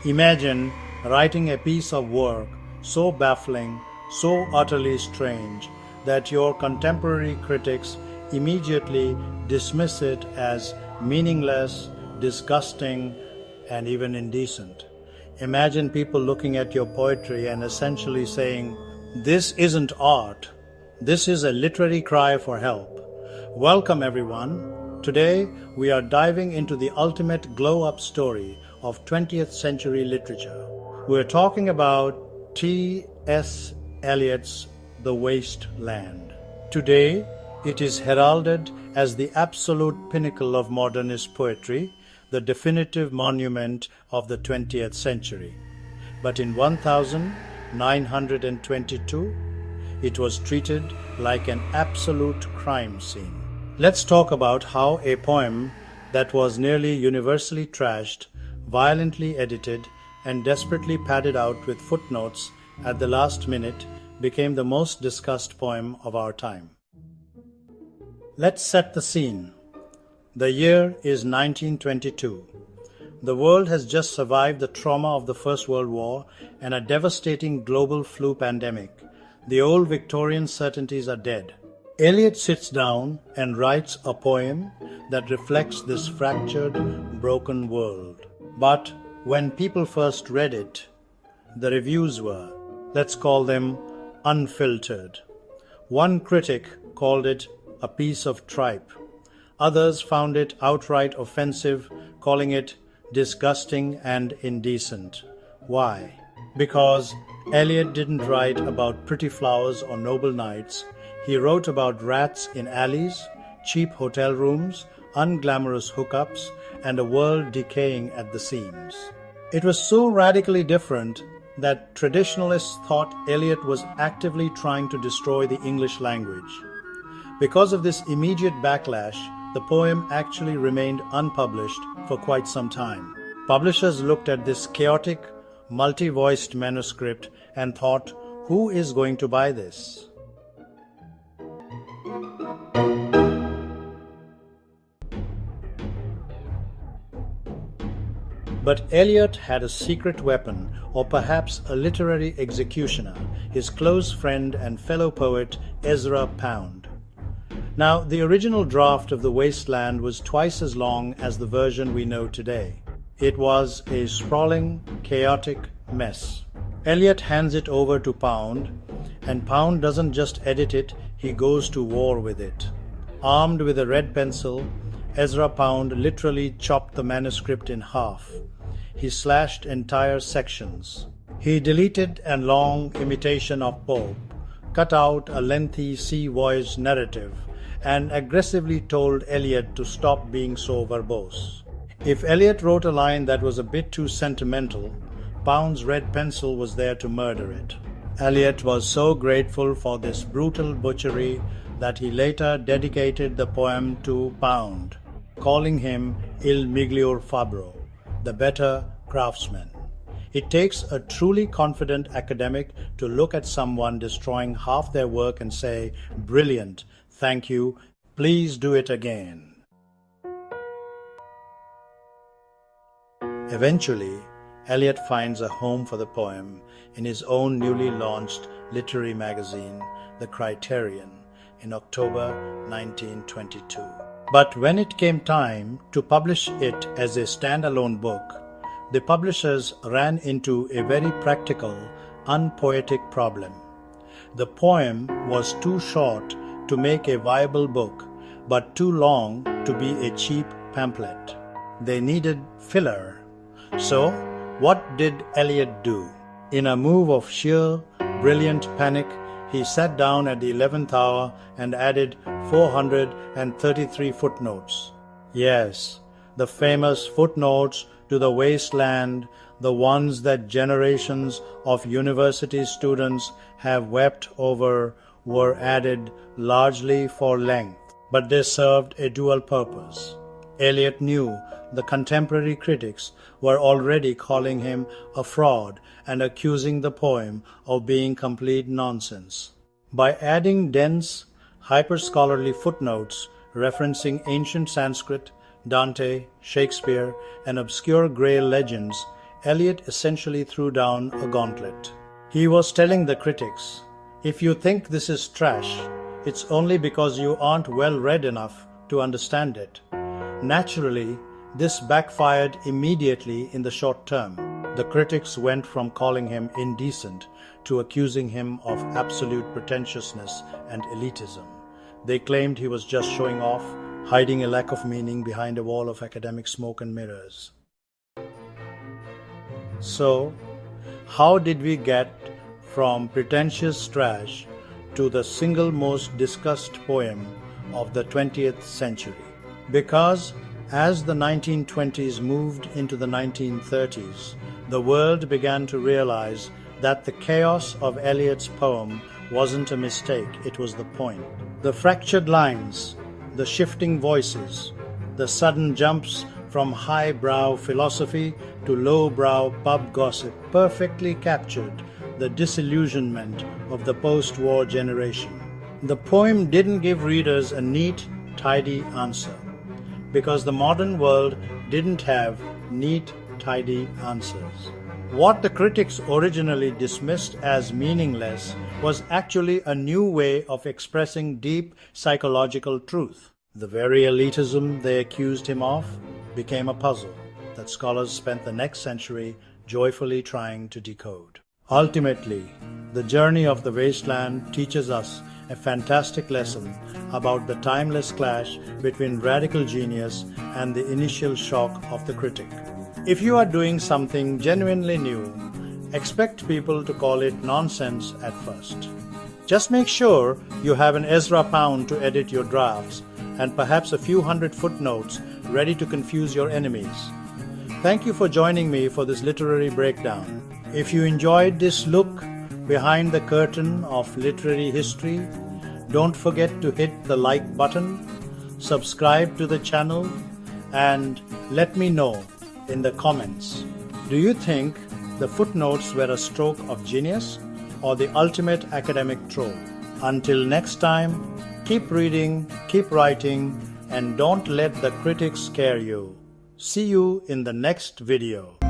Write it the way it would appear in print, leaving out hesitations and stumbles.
Imagine writing a piece of work so baffling, so utterly strange, that your contemporary critics immediately dismiss it as meaningless, disgusting, and even indecent. Imagine people looking at your poetry and essentially saying, "This isn't art. This is a literary cry for help." Welcome, everyone. Today, we are diving into the ultimate glow-up story of 20th century literature. We're talking about T.S. Eliot's The Waste Land. Today, it is heralded as the absolute pinnacle of modernist poetry, the definitive monument of the 20th century. But in 1922, it was treated like an absolute crime scene. Let's talk about how a poem that was nearly universally trashed, violently edited, and desperately padded out with footnotes at the last minute became the most discussed poem of our time. Let's set the scene. The year is 1922. The world has just survived the trauma of the First World War and a devastating global flu pandemic. The old Victorian certainties are dead. Eliot sits down and writes a poem that reflects this fractured, broken world. But when people first read it, the reviews were, let's call them, unfiltered. One critic called it a piece of tripe. Others found it outright offensive, calling it disgusting and indecent. Why? Because Eliot didn't write about pretty flowers or noble knights. He wrote about rats in alleys, cheap hotel rooms, unglamorous hookups, and a world decaying at the seams. It was so radically different that traditionalists thought Eliot was actively trying to destroy the English language. Because of this immediate backlash, the poem actually remained unpublished for quite some time. Publishers looked at this chaotic, multi-voiced manuscript and thought, who is going to buy this? But Eliot had a secret weapon, or perhaps a literary executioner, his close friend and fellow poet Ezra Pound. Now, the original draft of The Waste Land was twice as long as the version we know today. It was a sprawling, chaotic mess. Eliot hands it over to Pound, and Pound doesn't just edit it, he goes to war with it. Armed with a red pencil, Ezra Pound literally chopped the manuscript in half. He slashed entire sections. He deleted a long imitation of Pope, cut out a lengthy sea-voyage narrative, and aggressively told Eliot to stop being so verbose. If Eliot wrote a line that was a bit too sentimental, Pound's red pencil was there to murder it. Eliot was so grateful for this brutal butchery that he later dedicated the poem to Pound, calling him Il Miglior Fabbro, the better craftsman. It takes a truly confident academic to look at someone destroying half their work and say, "Brilliant, thank you, please do it again." Eventually, Eliot finds a home for the poem in his own newly launched literary magazine, The Criterion, in October 1922. But when it came time to publish it as a standalone book, the publishers ran into a very practical, unpoetic problem. The poem was too short to make a viable book, but too long to be a cheap pamphlet. They needed filler. So, what did Eliot do? In a move of sheer, brilliant panic, he sat down at the 11th hour and added 433 footnotes. Yes, the famous footnotes to The Waste Land, the ones that generations of university students have wept over, were added largely for length, but they served a dual purpose. Eliot knew the contemporary critics were already calling him a fraud and accusing the poem of being complete nonsense. By adding dense, hyper-scholarly footnotes referencing ancient Sanskrit, Dante, Shakespeare, and obscure Grail legends, Eliot essentially threw down a gauntlet. He was telling the critics, if you think this is trash, it's only because you aren't well read enough to understand it. Naturally, this backfired immediately in the short term. The critics went from calling him indecent to accusing him of absolute pretentiousness and elitism. They claimed he was just showing off, hiding a lack of meaning behind a wall of academic smoke and mirrors. So, how did we get from pretentious trash to the single most discussed poem of the 20th century? Because as the 1920s moved into the 1930s, the world began to realize that the chaos of Eliot's poem wasn't a mistake, it was the point. The fractured lines, the shifting voices, the sudden jumps from highbrow philosophy to lowbrow pub gossip perfectly captured the disillusionment of the post-war generation. The poem didn't give readers a neat, tidy answer, because the modern world didn't have neat, tidy answers. What the critics originally dismissed as meaningless was actually a new way of expressing deep psychological truth. The very elitism they accused him of became a puzzle that scholars spent the next century joyfully trying to decode. Ultimately, the journey of the wasteland teaches us a fantastic lesson about the timeless clash between radical genius and the initial shock of the critic. If you are doing something genuinely new, expect people to call it nonsense at first. Just make sure you have an Ezra Pound to edit your drafts and perhaps a few hundred footnotes ready to confuse your enemies. Thank you for joining me for this literary breakdown. If you enjoyed this look behind the curtain of literary history, don't forget to hit the like button, subscribe to the channel, and let me know in the comments. Do you think the footnotes were a stroke of genius or the ultimate academic troll? Until next time, keep reading, keep writing, and don't let the critics scare you. See you in the next video.